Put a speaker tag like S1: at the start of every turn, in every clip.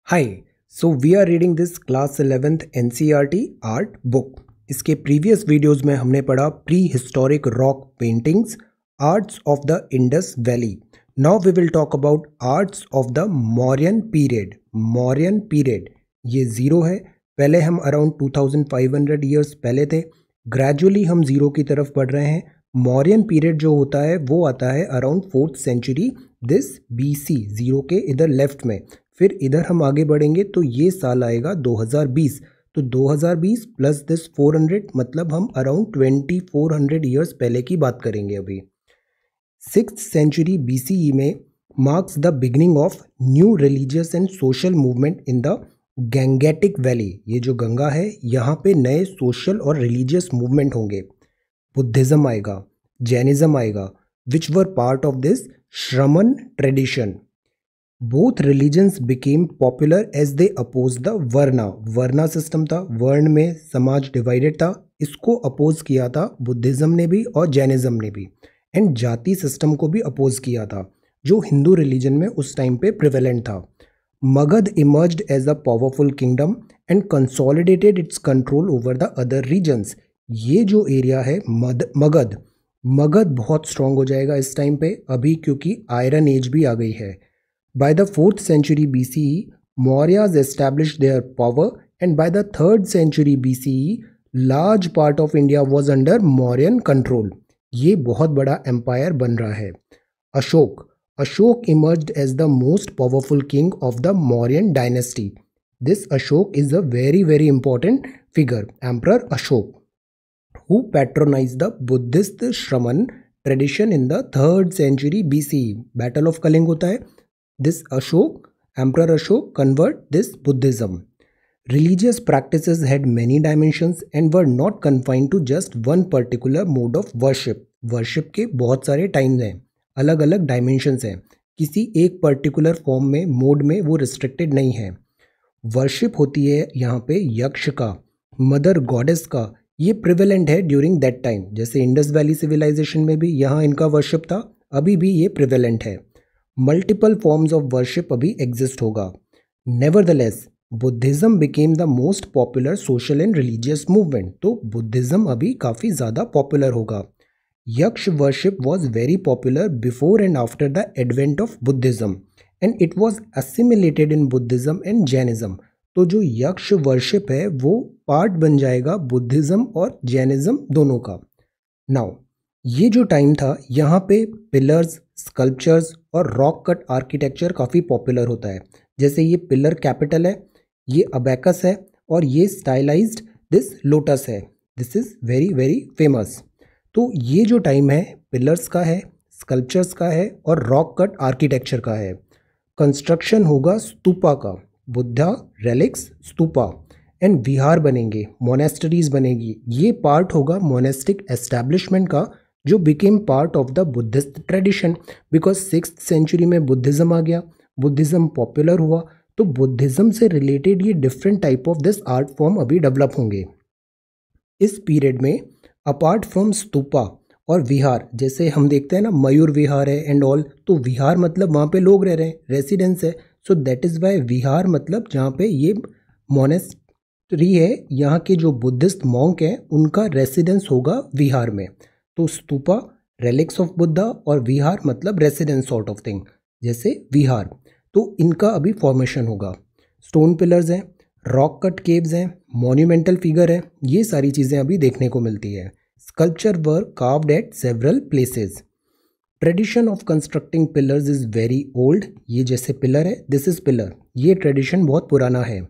S1: Hi, so we are reading this class 11th NCERT art book. इसके previous videos में हमने पढ़ा prehistoric rock paintings, arts of the Indus valley. Now we will talk about arts of the Mauryan period. Mauryan period ये zero है. पहले हम around 2500 years पहले थे. ग्रेजुअली हम ज़ीरो की तरफ बढ़ रहे हैं. मौर्यन पीरियड जो होता है वो आता है around 4th century this BC, zero के इधर लेफ्ट में. फिर इधर हम आगे बढ़ेंगे तो ये साल आएगा 2020. तो 2020 प्लस दिस 400 मतलब हम अराउंड 2400 ईयर्स पहले की बात करेंगे. अभी 6th सेंचुरी BCE में marks the beginning of new religious and social movement in the Gangetic valley. ये जो गंगा है यहाँ पे नए सोशल और रिलीजियस मूवमेंट होंगे. बुद्धिज़्म आएगा, जैनिज़्म आएगा, which were part of this Shramana tradition. Both religions became popular as they oppose the varna. Varna system था, वर्ण में समाज डिवाइडेड था, इसको अपोज किया था बुद्धिज़्म ने भी और जैनिज़्म ने भी. एंड जाति सिस्टम को भी अपोज किया था जो हिंदू रिलीजन में उस टाइम पे प्रिवेलेंट था. Magadha emerged as a powerful kingdom and consolidated its control over the other regions. ये जो एरिया है मगध, मगध बहुत स्ट्रांग हो जाएगा इस टाइम पे अभी, क्योंकि आयरन एज भी आ गई है. By the 4th century BCE, Mauryas established their power, and by the 3rd century BCE, large part of India was under Mauryan control. ये बहुत बड़ा एम्पायर बन रहा है. Ashok emerged as the most powerful king of the Mauryan dynasty. This Ashok is a very very important figure, Emperor Ashok, who patronized the Buddhist Shraman tradition in the 3rd century BCE. Battle of Kaling होता है. This Ashok, Emperor Ashok, convert this Buddhism. Religious practices had many dimensions and were not confined to just one particular mode of worship. Worship के बहुत सारे times हैं, अलग अलग dimensions हैं, किसी एक पर्टिकुलर फॉर्म में मोड में वो रिस्ट्रिक्टेड नहीं है. वर्शिप होती है यहाँ पे यक्ष का, मदर गॉडेस का, ये प्रिवेलेंट है ड्यूरिंग दैट टाइम. जैसे इंडस वैली सिविलाइजेशन में भी यहाँ इनका वर्शिप था, अभी भी ये प्रिवेलेंट है. मल्टीपल फॉर्म्स ऑफ वर्शिप अभी एग्जिस्ट होगा. Nevertheless Buddhism became the most popular social and religious movement. तो बुद्धिज़्म अभी काफ़ी ज़्यादा पॉपुलर होगा. Yaksha worship was very popular before and after the advent of Buddhism and it was assimilated in Buddhism and Jainism. तो जो यक्ष worship है वो पार्ट बन जाएगा बुद्धिज़्म और जैनिज़्म दोनों का. नाउ ये जो टाइम था यहाँ पे पिलर्स, स्कल्पचर्स और रॉक कट आर्किटेक्चर काफ़ी पॉपुलर होता है. जैसे ये पिलर कैपिटल है, ये अबैकस है और ये स्टाइलाइज्ड दिस लोटस है. This is very very famous. तो ये जो टाइम है पिलर्स का है, स्कल्पचर्स का है और रॉक कट आर्किटेक्चर का है. कंस्ट्रक्शन होगा स्तूपा का, बुद्धा रेलिक्स स्तूपा, एंड विहार बनेंगे, मोनेस्टरीज बनेगी. ये पार्ट होगा मोनेस्टिक एस्टैब्लिशमेंट का जो became part of the Buddhist tradition, because 6th century में बुद्धिज़्म आ गया, बुद्धिज़्म पॉपुलर हुआ, तो बुद्धिज़्म से रिलेटेड ये different type of this art form अभी डेवलप होंगे इस पीरियड में. अपार्ट फ्रॉम स्तूपा और विहार, जैसे हम देखते हैं ना मयूर विहार है एंड ऑल, तो विहार मतलब वहाँ पे लोग रह रहे हैं, रेसिडेंस है. सो दैट इज़ वाई विहार मतलब जहाँ पे ये मोनेस्ट्री है, यहाँ के जो बुद्धिस्ट मॉन्क हैं उनका रेसिडेंस होगा विहार में. तो स्तूपा रेलिक्स ऑफ बुद्धा और विहार मतलब रेसिडेंस सॉर्ट ऑफ थिंग, जैसे विहार. तो इनका अभी फॉर्मेशन होगा. स्टोन पिलर्स हैं, रॉक कट केव्स हैं, मॉन्यूमेंटल फिगर है, ये सारी चीज़ें अभी देखने को मिलती है. Sculpture were carved eight several places. Tradition of constructing pillars is very old. ये जैसे पिलर है, दिस इज़ पिलर, ये ट्रेडिशन बहुत पुराना है.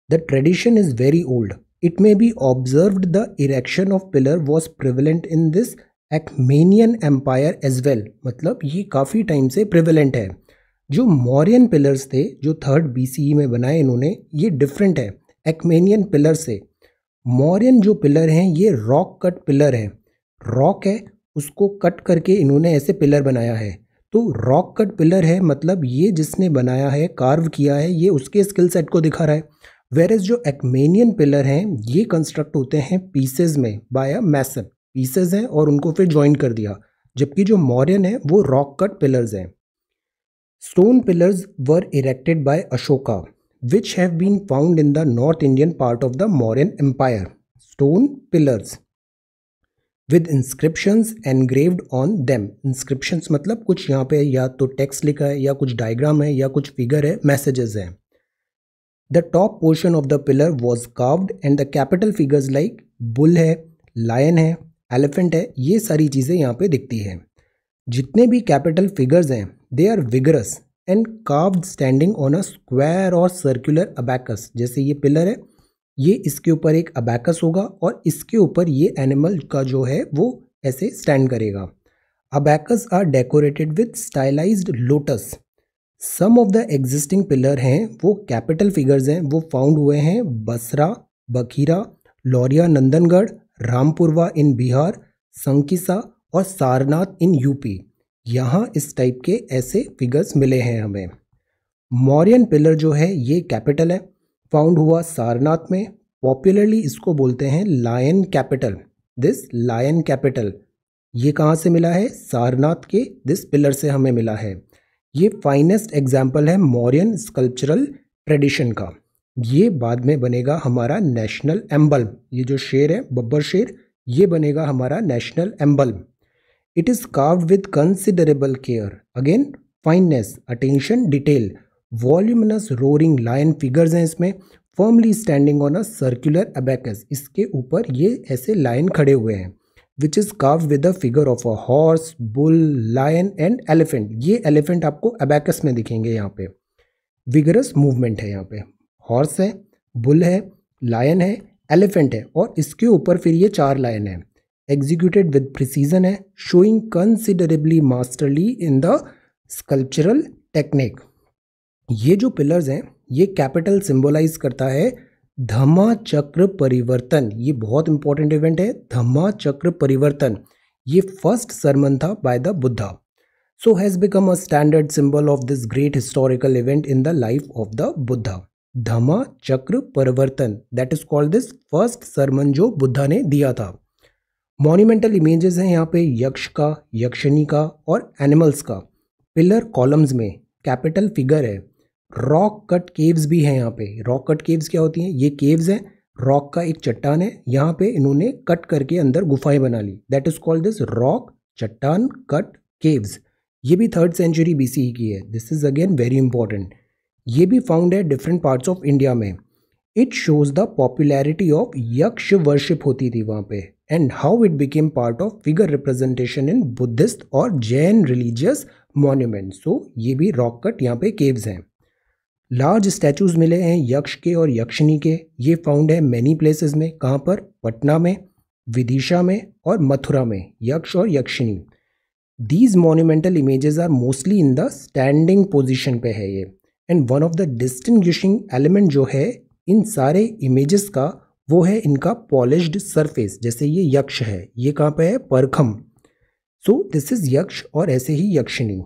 S1: The tradition is very old. It may be observed the erection of pillar was prevalent in this Achaemenian Empire as well. मतलब ये काफ़ी टाइम से प्रिवेलेंट है. जो मौर्यन पिलर्स थे जो 3rd BCE में बनाए इन्होंने, ये डिफरेंट है एक्मेनियन पिलर से. मौर्यन जो पिलर हैं ये रॉक कट पिलर है, रॉक है उसको कट करके इन्होंने ऐसे पिलर बनाया है. तो रॉक कट पिलर है मतलब ये जिसने बनाया है, कार्व किया है, ये उसके स्किल सेट को दिखा रहा है. वेरेज जो एक्मेनियन पिलर हैं ये कंस्ट्रक्ट होते हैं पीसेज में बाय अ मैसन. पीसेज हैं और उनको फिर ज्वाइन कर दिया, जबकि जो मौर्यन है वो रॉक कट पिलर्स हैं. Stone pillars were erected by Ashoka. which have been found in the North Indian part of the Mauryan Empire. Stone pillars with inscriptions engraved on them. Inscriptions मतलब कुछ यहाँ पे या तो टेक्स्ट लिखा है या कुछ डायग्राम है या कुछ फिगर है, मैसेजेस हैं. The top portion of the pillar was carved and the capital figures like bull है, lion है, elephant है, ये सारी चीज़ें यहाँ पे दिखती हैं. जितने भी कैपिटल फिगर्स हैं they are vigorous and carved standing on a square or circular abacus. जैसे ये पिलर है, ये इसके ऊपर एक अबैकस होगा और इसके ऊपर ये एनिमल का जो है वो ऐसे स्टैंड करेगा. Abacus are decorated with stylized lotus. Some of the existing pillar हैं वो कैपिटल फिगर्स हैं, वो फाउंड हुए हैं बसरा, बखीरा, लौरिया नंदनगढ़, रामपुरवा इन बिहार, संकिसा और सारनाथ इन यूपी. यहाँ इस टाइप के ऐसे फिगर्स मिले हैं हमें. मौर्यन पिलर जो है ये कैपिटल है, फाउंड हुआ सारनाथ में. पॉपुलरली इसको बोलते हैं lion capital. This lion capital ये कहाँ से मिला है? सारनाथ के दिस पिलर से हमें मिला है. ये फाइनेस्ट एग्जाम्पल है मौर्यन स्कल्पचरल ट्रेडिशन का. ये बाद में बनेगा हमारा नेशनल एम्बलम. ये जो शेर है बब्बर शेर, ये बनेगा हमारा national emblem. It is carved with considerable care. Again fineness, attention, detail. Voluminous roaring lion figures हैं इसमें, firmly standing on a circular abacus. इसके ऊपर ये ऐसे लायन खड़े हुए हैं. Which is carved with a figure of a horse, bull, lion and elephant. ये एलिफेंट आपको अबैकस में दिखेंगे यहाँ पे. विगरस मूवमेंट है यहाँ पे. हॉर्स है, बुल है, लायन है, एलिफेंट है और इसके ऊपर फिर ये 4 लायन है. एग्जीक्यूटेड विद प्रिसीजन है, showing considerably masterly in the sculptural technique. ये जो पिलर्स हैं ये कैपिटल सिंबलाइज करता है धम्मा चक्र परिवर्तन. ये बहुत इंपॉर्टेंट इवेंट है, धम्मा चक्र परिवर्तन. ये फर्स्ट सरमन था by the Buddha. So has become a standard symbol of this great historical event in the life of the Buddha. Dhamma Chakra Parivartan, that is called this first sermon जो बुद्धा ने दिया था. मॉन्यूमेंटल इमेजेस हैं यहाँ पे यक्ष का, यक्षिणी का और एनिमल्स का. पिलर कॉलम्स में कैपिटल फिगर है. रॉक कट केव्स भी हैं यहाँ पे. रॉक कट केव्स क्या होती हैं? ये केव्स हैं, रॉक का एक चट्टान है, यहाँ पे इन्होंने कट करके अंदर गुफाएं बना ली. That is called this rock चट्टान कट केव्स. ये भी 3rd सेंचुरी BCE की है. This is again very important. ये भी फाउंड है डिफरेंट पार्ट्स ऑफ इंडिया में. It shows the popularity of yaksha worship होती थी वहाँ पे and how it became part of figure representation in Buddhist और जैन रिलीजियस मॉन्यूमेंट. सो ये भी रॉक कट यहाँ पे केव्स हैं. लार्ज स्टैचूज मिले हैं यक्ष के और यक्षिणी के. ये फाउंड है मैनी प्लेसेस में. कहाँ पर? पटना में, विदिशा में और मथुरा में. यक्ष और yakshini. These monumental images are mostly in the standing position पे है ये. And one of the distinguishing element जो है इन सारे इमेजेस का वो है इनका पॉलिश्ड सरफेस. जैसे ये यक्ष है, ये कहाँ पे है? परखम. सो दिस इज यक्ष और ऐसे ही यक्षिणी.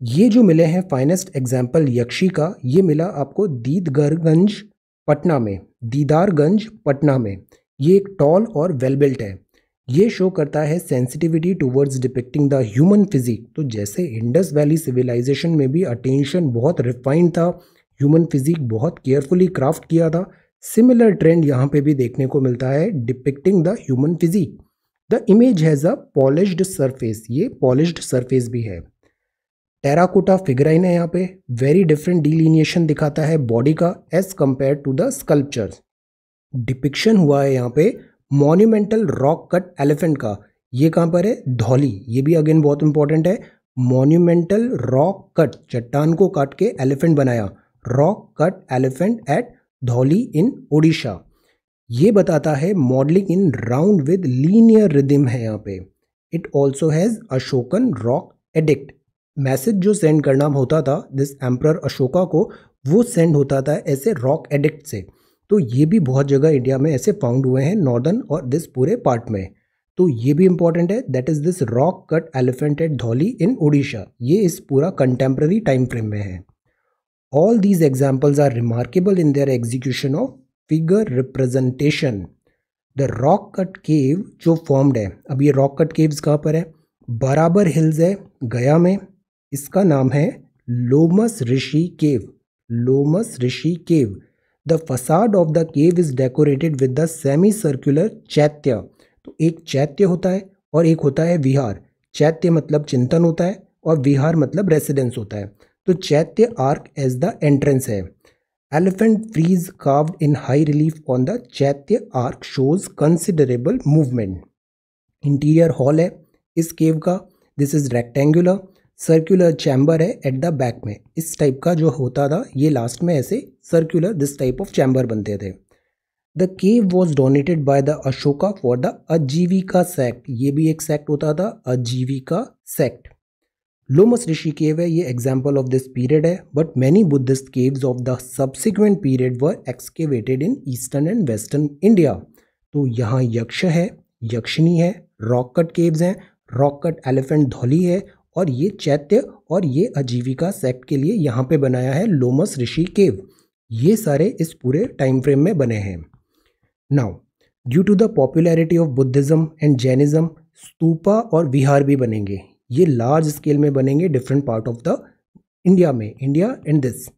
S1: ये जो मिले हैं फाइनेस्ट एग्जाम्पल यक्षी का, ये मिला आपको दीदगरगंज पटना में. दीदारगंज पटना में. ये एक टॉल और वेल बिल्ट है. ये शो करता है sensitivity towards depicting the human physique. तो जैसे इंडस वैली सिविलाइजेशन में भी अटेंशन बहुत रिफाइंड था, ह्यूमन फिजिक बहुत केयरफुली क्राफ्ट किया था, सिमिलर ट्रेंड यहाँ पे भी देखने को मिलता है depicting the human physique. The image has a polished surface. ये पॉलिश्ड सरफेस भी है. टेराकोटा फिगराइन है यहाँ पे. वेरी डिफरेंट डिलीनिएशन दिखाता है बॉडी का as compare to the sculptures. Depiction हुआ है यहाँ पे मॉन्यूमेंटल रॉक कट एलिफेंट का. ये कहाँ पर है? धौली. ये भी अगेन बहुत इंपॉर्टेंट है. मॉन्यूमेंटल रॉक कट, चट्टान को काट के एलिफेंट बनाया. Rock cut elephant at Dhauli in Odisha. ये बताता है modelling in round with linear rhythm है यहाँ पे. It also has Ashokan rock edict. Message जो सेंड करना होता था दिस एम्परर अशोका को, वो सेंड होता था ऐसे रॉक एडिक्ट से. तो ये भी बहुत जगह इंडिया में ऐसे फाउंड हुए हैं, नॉर्दर्न और दिस पूरे पार्ट में. तो ये भी इंपॉर्टेंट है. That is this rock cut elephant at Dhauli in Odisha. ये इस पूरा कंटेम्प्रेरी टाइम फ्रेम में है. All these examples are remarkable in their execution of figure representation. The rock cut cave जो फॉर्म्ड है, अब ये रॉक कट केव्स कहाँ पर है? बराबर हिल्स है गया में. इसका नाम है Lomas Rishi cave. Lomas Rishi cave. The facade of the cave is decorated with the semi circular chaitya. तो एक चैत्य होता है और एक होता है विहार। चैत्य मतलब चिंतन होता है और विहार मतलब रेसिडेंस होता है। तो chaitya arch as the entrance है। Elephant frieze carved in high relief on the chaitya arch shows considerable movement. Interior hall है इस केव का। This is rectangular. Circular chamber है एट द बैक में। इस टाइप का जो होता था ये लास्ट में ऐसे circular this type of chamber बनते थे। The cave was donated by the Ashoka for the अजीविका सेक्ट। ये भी एक सेक्ट होता था, अजीविका सेक्ट। लोमस ऋषि केव है, ये एग्जाम्पल ऑफ दिस पीरियड है, but many Buddhist caves of the subsequent period were excavated in eastern and western India. तो यहाँ यक्ष है, यक्षिणी है, रॉक कट केव्स हैं, रॉक कट एलिफेंट धौली है, और ये चैत्य और ये अजीविका सेक्ट के लिए यहाँ पे बनाया है लोमस ऋषि केव। ये सारे इस पूरे टाइम फ्रेम में बने हैं। Now due to the popularity of Buddhism and Jainism, stupa और विहार भी बनेंगे। ये लार्ज स्केल में बनेंगे different part of the India में, India and this.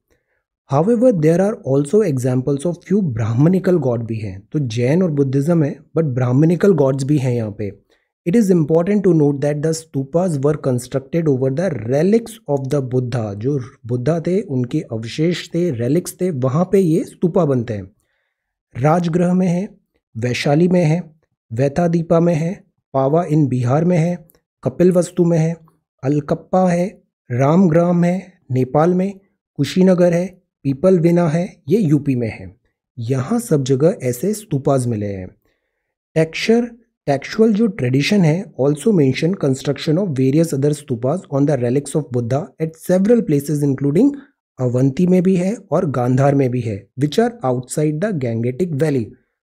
S1: However there are also examples of few Brahmanical god भी हैं। तो जैन और बुद्धिज्म है बट ब्राह्मणिकल गॉड्स भी हैं यहाँ पे। It is important to note that the stupas were constructed over the relics of the Buddha. जो बुद्धा थे उनके अवशेष थे, रेलिक्स थे, वहाँ पे ये स्तूपा बनते हैं। राजगृह में है, वैशाली में है, वैतादीपा में है, पावा इन बिहार में है, कपिलवस्तु में है, अलकप्पा है, रामग्राम है नेपाल में, कुशीनगर है, पीपलविना है, ये यूपी में है। यहाँ सब जगह ऐसे स्तूपाज मिले हैं। टेक्सचुअल जो ट्रेडिशन है also mention construction of various other stupas on the relics of Buddha at several places including Avanti में भी है और गांधार में भी है, which are outside the Gangetic valley.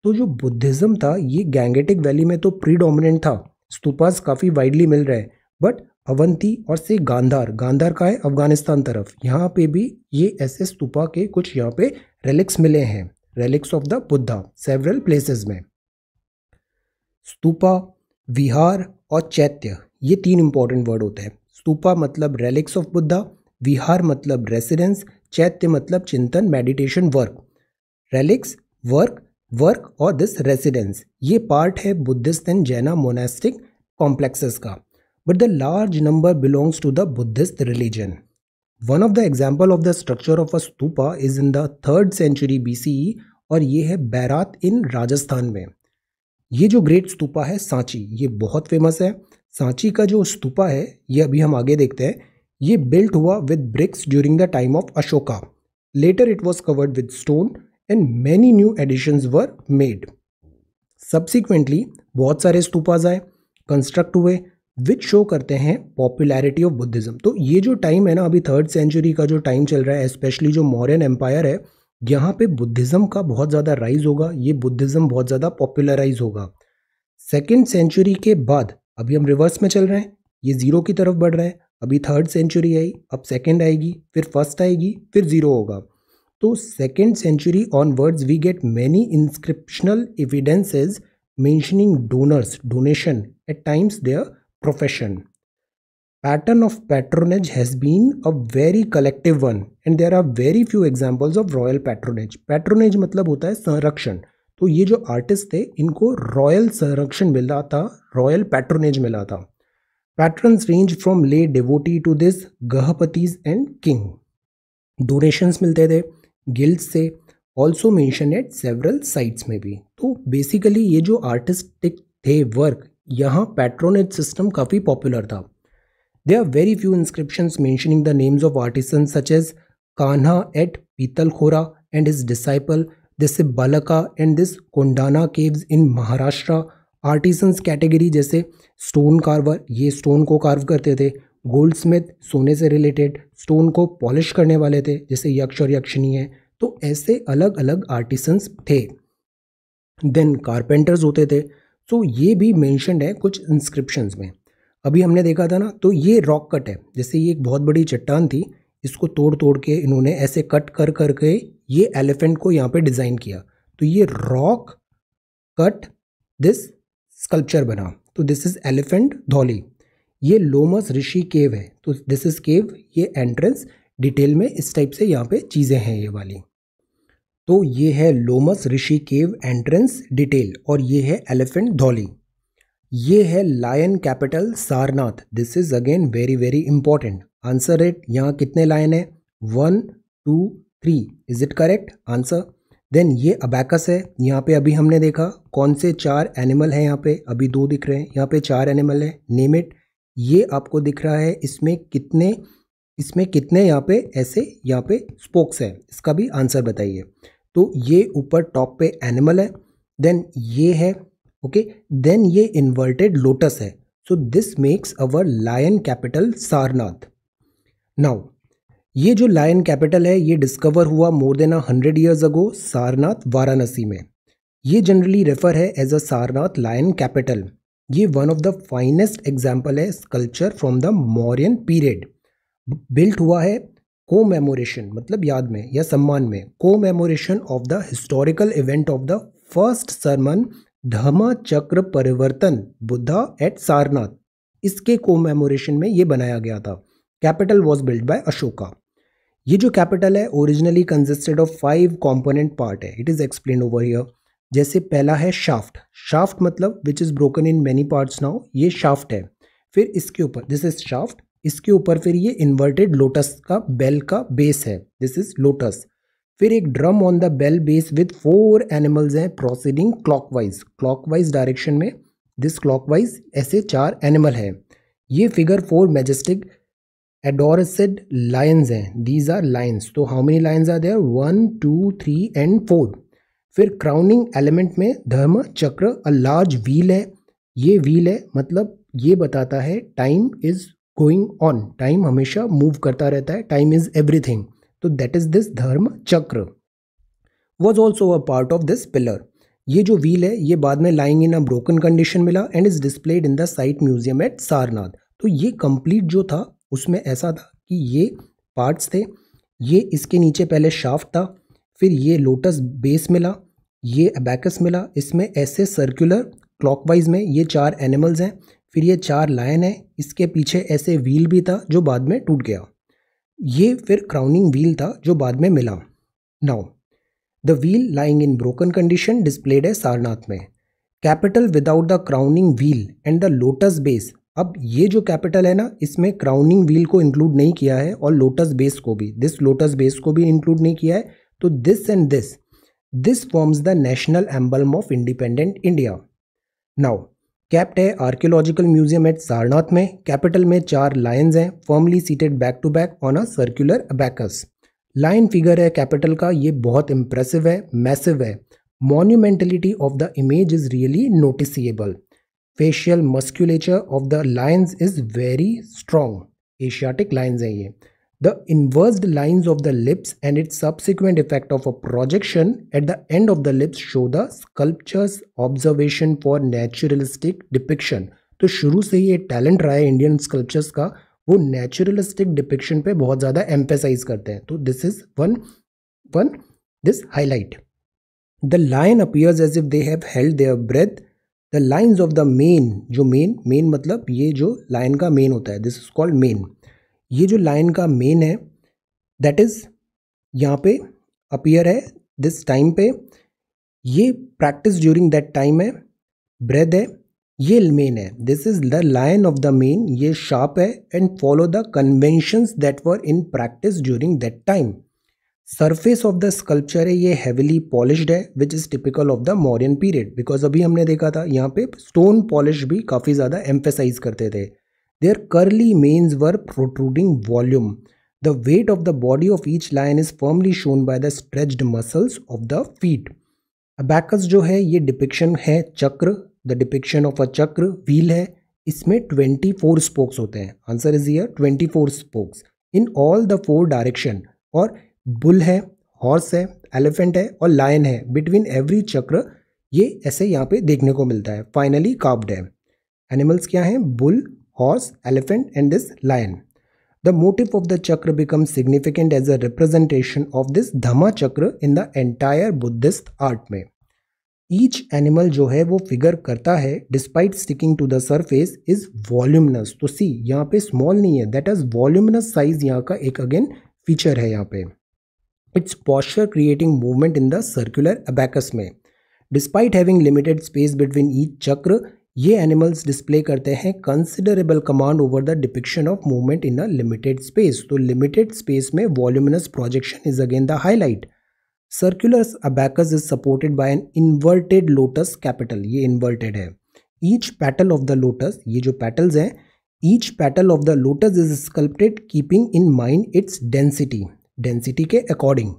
S1: तो जो बुद्धिज्म था ये गैंगेटिक वैली में तो प्रीडोमिनेंट था, स्तूपाज काफ़ी वाइडली मिल रहे हैं, बट अवंती और से गांधार, गांधार का है अफगानिस्तान तरफ, यहाँ पे भी ये ऐसे स्तूपा के कुछ यहाँ पे रेलिक्स मिले हैं, relics of the Buddha several places में। स्तूपा, विहार और चैत्य ये तीन इंपॉर्टेंट वर्ड होते हैं। स्तूपा मतलब रेलिक्स ऑफ बुद्धा, विहार मतलब रेसिडेंस, चैत्य मतलब चिंतन, मेडिटेशन, वर्क। रेलिक्स, वर्क और दिस रेसिडेंस ये पार्ट है बुद्धिस्ट एंड जैना मोनास्टिक कॉम्प्लेक्सेस का, but the large number belongs to the Buddhist religion. One of the example of the structure of a stupa is in the 3rd century BCE और ये है बैरात इन राजस्थान में। ये जो ग्रेट स्तूपा है सांची, ये बहुत फेमस है। सांची का जो स्तूपा है ये अभी हम आगे देखते हैं। ये बिल्ट हुआ with bricks during the time of Ashoka. Later it was covered with stone and many new additions were made. Subsequently बहुत सारे स्तूपाज आए, कंस्ट्रक्ट हुए, विच शो करते हैं पॉपुलैरिटी ऑफ बुद्धिज्म। तो ये जो टाइम है ना, अभी 3rd सेंचुरी का जो टाइम चल रहा है, स्पेशली जो मौर्यन एम्पायर है, यहाँ पे बुद्धिज्म का बहुत ज़्यादा राइज होगा, ये बुद्धिज्म बहुत ज़्यादा पॉपुलराइज होगा। 2nd सेंचुरी के बाद अभी हम रिवर्स में चल रहे हैं, ये 0 की तरफ बढ़ रहा है। अभी 3rd सेंचुरी आई, अब 2nd आएगी, फिर 1st आएगी, फिर 0 होगा। तो 2nd century onwards we get many inscriptional evidences mentioning donors, donation at times their profession. Pattern of patronage has been a very collective one and there are very few examples of royal patronage. Patronage मतलब होता है संरक्षण। तो ये जो artist थे इनको royal संरक्षण मिला था, रॉयल पैट्रोनेज मिला था। Patrons range from lay devotee to this gahapatis and king. Donations मिलते थे गिल्ड्स से, also mention at several sites में भी। तो बेसिकली ये जो आर्टिस्टिक थे वर्क, यहाँ पैट्रोनेज सिस्टम काफ़ी पॉपुलर था। There are very few inscriptions mentioning the names of artisans such as Kanha at Pitalkhora and his disciple, this Balaka and this Kondana caves in Maharashtra. Artisans category जैसे स्टोन कार्वर, ये stone को carve करते थे। Gold Smith, सोने से related, stone को polish करने वाले थे जैसे यक्ष और यक्षिणी है। तो ऐसे अलग अलग आर्टिसंस थे। देन कारपेंटर्स होते थे। तो ये भी मेंशन्ड है कुछ इंस्क्रिप्शंस में। अभी हमने देखा था ना, तो ये रॉक कट है, जैसे ये एक बहुत बड़ी चट्टान थी, इसको तोड़ तोड़ के इन्होंने ऐसे कट कर करके ये एलिफेंट को यहाँ पे डिज़ाइन किया। तो ये रॉक कट दिस स्कल्पचर बना। तो दिस इज एलिफेंट धौली। ये लोमस ऋषि केव है, तो दिस इज केव, ये एंट्रेंस डिटेल में इस टाइप से यहाँ पे चीज़ें हैं ये वाली। तो ये है Lomas Rishi cave entrance detail और ये है एलिफेंट धौली। ये है lion capital Sarnath. This is again very very important. Answer it. यहाँ कितने लायन है? 1 2 3। Is it correct answer? Then ये अबैकस है। यहाँ पे अभी हमने देखा कौन से 4 एनिमल हैं। यहाँ पे अभी 2 दिख रहे हैं, यहाँ पे 4 एनिमल है। Name it. ये आपको दिख रहा है, इसमें कितने यहाँ पे ऐसे यहाँ पे स्पोक्स है, इसका भी आंसर बताइए। तो ये ऊपर टॉप पे एनिमल है, देन ये है, ओके, देन ये इन्वर्टेड लोटस है। So this makes our lion capital Sarnath. Now ये जो लायन कैपिटल है ये डिस्कवर हुआ more than 100 years ago Sarnath Varanasi में। ये जनरली रेफर है as a Sarnath lion capital. ये one of the finest example है sculpture from the Mauryan period. Built हुआ है कोमेमोरेशन मतलब याद में या सम्मान में, commemoration of the historical event of the first sermon धम्म चक्र परिवर्तन बुद्धा एट सारनाथ। इसके कोमेमोरेशन में ये बनाया गया था। Capital was build by Ashoka. ये जो कैपिटल है originally consisted of 5 component part है। It is explain over here. जैसे पहला है शाफ्ट। शाफ्ट मतलब which is broken in many parts now, ये शाफ्ट है। फिर इसके ऊपर दिस इज शाफ्ट, इसके ऊपर फिर ये इन्वर्टेड लोटस का बेल का बेस है, दिस इज लोटस। फिर एक drum on the bell base with 4 animals हैं प्रोसीडिंग क्लॉकवाइज डायरेक्शन में। दिस क्लॉकवाइज ऐसे 4 एनिमल है। ये फिगर 4 मैजेस्टिक एडोरसेड लायंस हैं, दीज आर लायंस। तो how many lions are there? 1 2 3 and 4। फिर क्राउनिंग एलिमेंट में धर्म चक्र, अ लार्ज व्हील है। ये व्हील है मतलब ये बताता है time is going on, time हमेशा मूव करता रहता है, टाइम इज एवरीथिंग। तो that is this dharma chakra was also a part of this pillar. ये जो व्हील है ये बाद में lying in a broken condition मिला and is displayed in the site museum at Sarnath. तो ये कंप्लीट जो था उसमें ऐसा था कि ये पार्ट्स थे, ये इसके नीचे पहले शाफ्ट था, फिर ये लोटस बेस मिला, ये अबैकस मिला, इसमें ऐसे सर्कुलर क्लॉकवाइज में ये 4 एनिमल्स हैं, फिर ये 4 लायन है, इसके पीछे ऐसे व्हील भी था जो बाद में टूट गया। ये फिर क्राउनिंग व्हील था जो बाद में मिला। Now the wheel lying in broken condition displayed है सारनाथ में। Capital without the crowning wheel and the lotus base. अब ये जो कैपिटल है ना, इसमें क्राउनिंग व्हील को इंक्लूड नहीं किया है और लोटस बेस को भी, दिस लोटस बेस को भी इंक्लूड नहीं किया है। तो this and this forms the national emblem of independent India. Now kept है आर्कियोलॉजिकल म्यूजियम एट सारनाथ में। कैपिटल में 4 लायंस हैं firmly seated back to back on a circular abacus. Lion figure है कैपिटल का, ये बहुत इंप्रेसिव है, मैसिव है। Monumentality of the image is really noticeable. Facial musculature of the lions is very strong. Asiatic lions हैं ये। The inversed lines of the lips and its subsequent effect of a projection at the end of the lips show the sculpture's observation for naturalistic depiction। तो शुरू से ये talent रहा है Indian sculptures का, वो नेचुरलिस्टिक डिपिक्शन पे बहुत ज़्यादा एम्फेसाइज करते हैं। तो this is one this highlight. The lion appears as if they have held their breath. The lines of the mane, जो मेन मतलब ये जो लायन का मेन होता है, दिस इज कॉल्ड मेन। ये जो लाइन का मेन है दैट इज यहाँ पे अपीयर है दिस टाइम पे, ये प्रैक्टिस ड्यूरिंग दैट टाइम है। ब्रेथ है, ये मेन है, this is the line of the main. ये शार्प है and follow the conventions that were in practice during that time. Surface of the sculpture है ये हेविली पॉलिश्ड है which is typical of the Mauryan period. Because अभी हमने देखा था यहाँ पे स्टोन पॉलिश भी काफ़ी ज़्यादा एम्फेसाइज करते थे। Their curly manes were protruding volume. The weight of the body of each lion is firmly shown by the stretched muscles of the feet. Abacus जो है ये डिपिक्शन है चक्र, the depiction of a चक्र। Wheel है, इसमें 24 spokes होते हैं। Answer is here 24 spokes in all the 4 direction. और बुल है, हॉर्स है, एलिफेंट है और लायन है। बिटवीन एवरी चक्र ये ऐसे यहाँ पे देखने को मिलता है। फाइनली कार्व्ड है। एनिमल्स क्या हैं? Bull, horse, elephant and this lion. The motif of the chakra becomes significant as a representation of this Dhamma chakra in the entire Buddhist art में। Each animal जो है वो फिगर करता है despite sticking to the surface is voluminous। तो सी यहाँ पे small नहीं है, that is voluminous size यहाँ का एक अगेन फीचर है यहाँ पे। Its posture creating movement in the circular abacus में। Despite having limited space between each chakra, ये एनिमल्स डिस्प्ले करते हैं considerable command over the depiction of movement in a limited space. तो लिमिटेड स्पेस में voluminous projection is again the highlight. Circular abacus is supported by an inverted lotus capital, ये inverted है। Each petal of the lotus, ये जो petals हैं, each petal of the lotus is sculpted keeping in mind its density के according.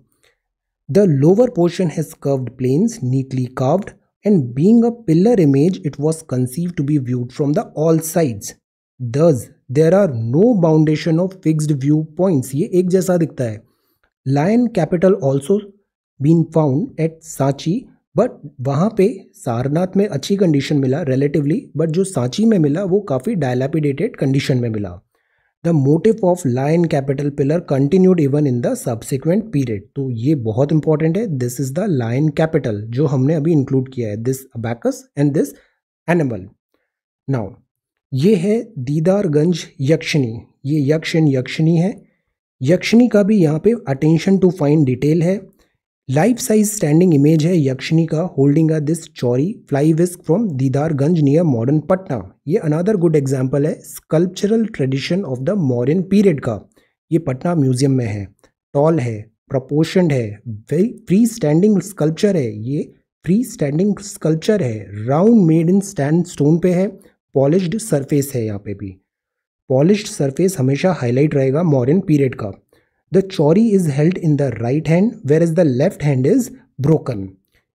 S1: The lower portion has curved planes neatly carved and being a pillar image it was conceived to be viewed from the all sides. Thus there are no boundation of fixed viewpoints, ये एक जैसा दिखता है। Lion capital also been found at Sanchi, but वहाँ पे सारनाथ में अच्छी condition मिला relatively, बट जो सांची में मिला वो काफ़ी dilapidated कंडीशन में मिला। The motif of lion capital pillar continued even in the subsequent period. तो ये बहुत इंपॉर्टेंट है। This is the lion capital जो हमने अभी इंक्लूड किया है, this abacus and this animal. Now ये है दीदारगंज यक्षिणी, ये यक्ष एंड यक्षिणी है। यक्षिणी का भी यहाँ पे अटेंशन टू फाइन डिटेल है। लाइफ साइज स्टैंडिंग इमेज है यक्षिणी का holding a this chauri fly whisk from Didarganj near modern Patna. ये अनदर गुड एग्जांपल है sculptural tradition of the modern period का। ये पटना म्यूजियम में है, टॉल है, प्रपोर्शनड है, फ्री स्टैंडिंग स्कल्पचर है, ये फ्री स्टैंडिंग स्कल्पचर है, round made in stand stone पे है, पॉलिश्ड सरफेस है। यहाँ पे भी पॉलिश्ड सरफेस हमेशा हाईलाइट रहेगा मॉडर्न पीरियड का। The chori is held in the right hand whereas the left hand is broken.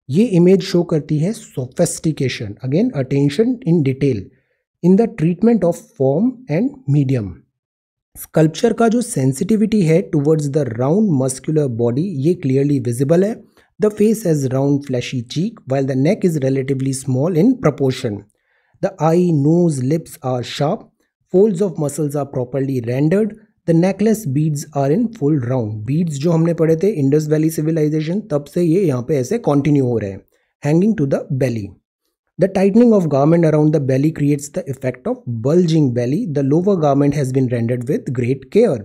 S1: ये इमेज शो करती है sophistication, again attention in detail in the treatment of form and medium. Sculpture का जो sensitivity है towards the round muscular body ये clearly visible है। The face has round fleshy cheek while the neck is relatively small in proportion. The eye, nose, lips are sharp. Folds of muscles are properly rendered. The necklace beads are in full round. Beads जो हमने पढ़े थे Indus valley civilisation, तब से ये यहाँ पे ऐसे कंटिन्यू हो रहे हैं। Hanging to the belly, the tightening of garment around the belly creates the effect of bulging belly. The lower garment has been rendered with great care.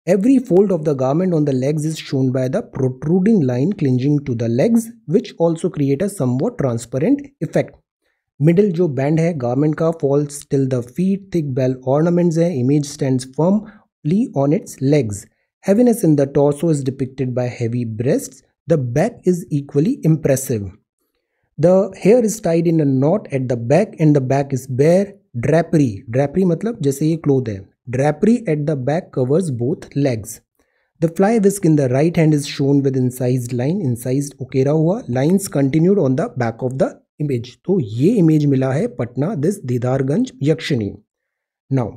S1: Every fold of the garment on the legs is shown by the protruding line clinging to the legs which also create a somewhat transparent effect. Middle जो band है garment का falls till the feet, thick bell ornaments है, image stands firm on its legs. Heaviness in the torso is depicted by heavy breasts. The back is equally impressive. The hair is tied in a knot at the back and the back is bare. Drapery मतलब जैसे ये cloth है। Drapery at the back covers both legs. The fly whisk in the right hand is shown with incised line. Incised उकेरा हुआ lines continued on the back of the image. तो ये image मिला है Patna this Didarganj yakshini. Now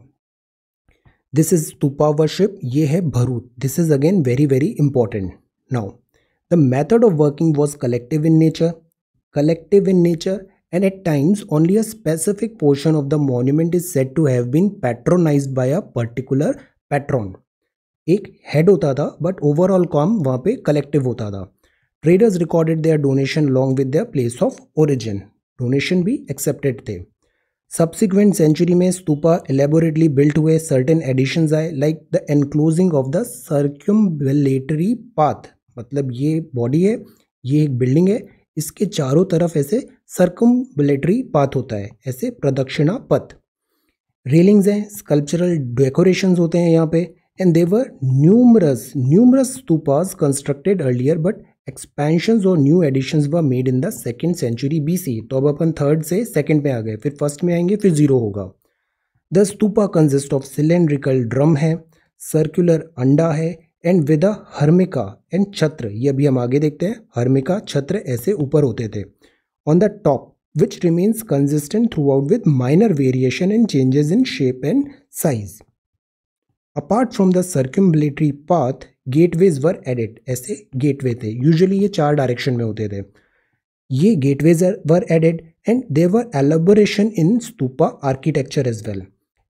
S1: this is stupa worship, ये है Bharuch. This is again very very important. Now the method of working was collective in nature and at times only a specific portion of the monument is said to have been patronized by a particular patron. एक head होता था but overall काम वहाँ पे collective होता था। Traders recorded their donation long with their place of origin, donation भी accepted थे। सब्सिक्वेंट सेंचुरी में स्तूपा एलेबोरेटली बिल्ट हुए, सर्टेन एडिशंस आए like the enclosing of the circumambulatory path. मतलब ये बॉडी है, ये एक बिल्डिंग है, इसके चारों तरफ ऐसे सर्क्यूम्बुलेटरी पाथ होता है, ऐसे प्रदक्षिणा पथ। रेलिंग्स हैं, स्कल्पचरल डेकोरेशंस होते हैं यहाँ पे। And there were numerous stupas constructed earlier but expansions और new additions were made in the second century BC. तो अब अपन थर्ड से सेकेंड में आ गए, फिर फर्स्ट में आएंगे, फिर जीरो होगा। The stupa consist of cylindrical drum है, सर्कुलर अंडा है and with a harmika and छत्र। ये अभी हम आगे देखते हैं। हर्मिका छत्र ऐसे ऊपर होते थे on the top which remains consistent throughout with minor variation and changes in shape and size. Apart from the circumambulatory path gateways were added. ऐसे गेटवे थे, यूजुअली ये 4 डायरेक्शन में होते थे। ये gateways were added and there were elaboration in stupa architecture as well.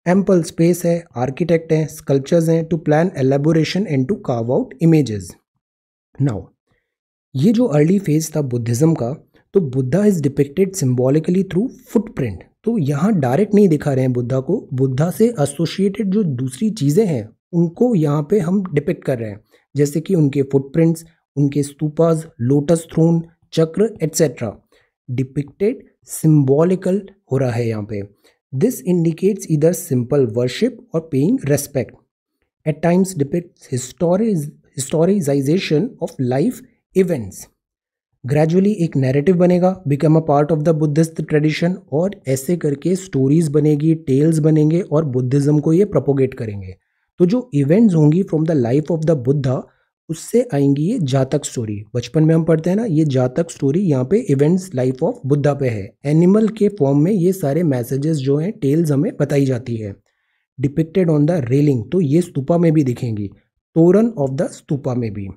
S1: Ample space है, architect हैं, sculptures हैं to plan elaboration and to carve out images. Now ये जो अर्ली फेज था बुद्धिज्म का, तो Buddha is depicted symbolically through footprint. तो यहाँ डायरेक्ट नहीं दिखा रहे हैं बुद्धा को, बुद्धा से एसोसिएटेड जो दूसरी चीज़ें हैं उनको यहाँ पे हम डिपिक्ट कर रहे हैं, जैसे कि उनके फुटप्रिंट्स, उनके stupas, lotus throne, chakra etcetera depicted symbolical हो रहा है यहाँ पे. This indicates either simple worship और paying respect. At times depicts historicization of life events. Gradually एक नैरेटिव बनेगा, become a part of the Buddhist tradition, और ऐसे करके स्टोरीज बनेगी, टेल्स बनेंगे और बुद्धिज्म को ये प्रोपोगेट करेंगे. तो जो इवेंट्स होंगी from the life of the Buddha, उससे आएंगी ये जातक स्टोरी. बचपन में हम पढ़ते हैं ना, ये जातक स्टोरी यहाँ पे इवेंट्स लाइफ ऑफ बुद्धा पे है. एनिमल के फॉर्म में ये सारे मैसेजेस जो हैं, टेल्स हमें बताई जाती है. डिपिक्टेड ऑन द रेलिंग, तो ये स्तूपा में भी दिखेंगी, तोरण ऑफ द स्तूपा में भी.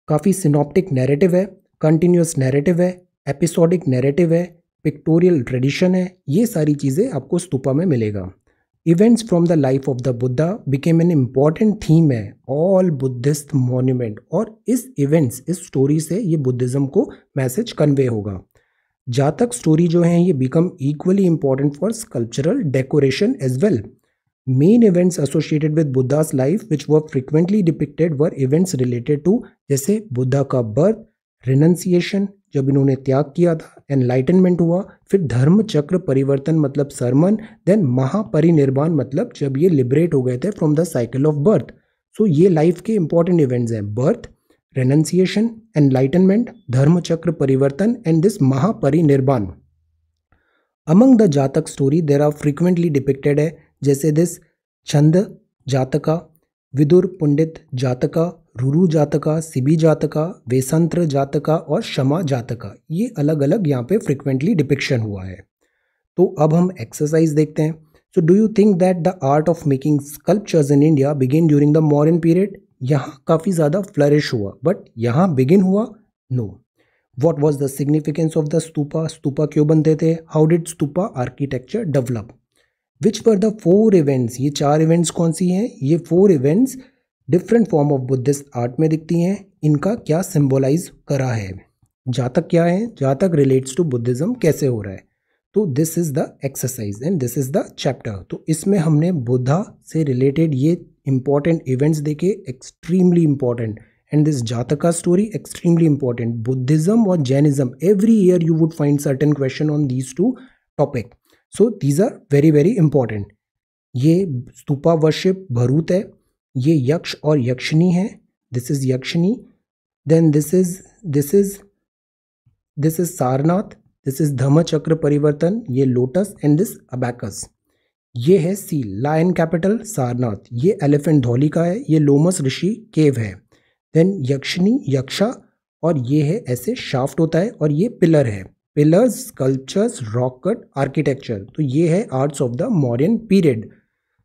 S1: काफ़ी सिनॉप्टिक नैरेटिव है, कंटिन्यूस नैरेटिव है, एपिसोडिक नैरेटिव है, पिक्टोरियल ट्रेडिशन है. ये सारी चीज़ें आपको स्तूपा में मिलेगा. Events from the life of the Buddha became an important theme है ऑल बुद्धिस्ट मॉन्यूमेंट. और इस स्टोरी से ये बुद्धिज्म को मैसेज कन्वे होगा. जातक स्टोरी जो है ये become equally important for sculptural decoration as well. Main events associated with Buddha's life which were frequently depicted were events related to, जैसे बुद्धा का बर्थ, रिनंसिएशन जब इन्होंने त्याग किया था, एनलाइटनमेंट हुआ, फिर धर्म चक्र परिवर्तन मतलब सरमन, देन महापरिनिर्वाण मतलब जब ये लिबरेट हो गए थे from the cycle of birth. So ये लाइफ के इंपॉर्टेंट इवेंट्स हैं, birth, renunciation, enlightenment, dharma chakra parivartan and this mahaparinirvana. Among the Jataka story there are frequently depicted है, जैसे दिस छंद जातका, विदुर पंडित जातका, रुरु जातका, सिबी जातका, वेसंत्र जातका और क्षमा जातका. ये अलग अलग यहाँ पे फ्रिक्वेंटली डिपिक्शन हुआ है. तो अब हम एक्सरसाइज देखते हैं. So do you think that the art of making sculptures in India begin during the modern period? यहाँ काफ़ी ज़्यादा फ्लरिश हुआ, बट यहाँ बिगिन हुआ? No. What was the significance of the stupa? Stupa क्यों बनते थे? How did stupa architecture develop? Which were the 4 events? ये 4 इवेंट्स कौन सी हैं? ये 4 events different form of Buddhist art में दिखती हैं. इनका क्या सिंबलाइज करा है? जातक क्या है? जातक रिलेट्स टू बुद्धिज्म कैसे हो रहा है? तो this is the exercise and this is the chapter. तो इसमें हमने बुद्धा से रिलेटेड ये इंपॉर्टेंट इवेंट्स देखे, extremely important, and this Jataka story extremely important. Buddhism और Jainism, every year you would find certain question on these 2 topic. So these are very very important. ये stupa worship Bharhut है, ये यक्ष और यक्षिणी है, this is yakshini. Then this is Sarnath, this is dhamma chakra parivartan, ये lotus, and this abacus. ये है सील, लायन कैपिटल सारनाथ. ये एलिफेंट धौली का है, ये लोमस ऋषि केव है. देन यक्षिणी यक्षा, और ये है ऐसे शाफ्ट होता है, और ये पिलर है, pillars, sculptures, rock cut architecture. तो ये है arts of the modern period.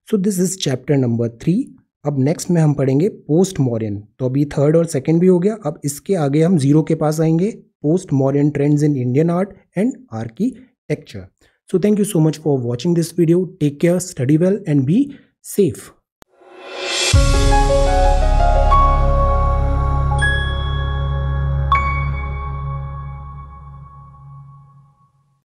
S1: So this is chapter number 3. अब नेक्स्ट में हम पढ़ेंगे पोस्ट मॉडर्न. तो अभी 3rd और 2nd भी हो गया. अब इसके आगे हम 0 के पास आएंगे, post modern trends in Indian art and architecture. So thank you so much for watching this video. Take care, study well and be safe.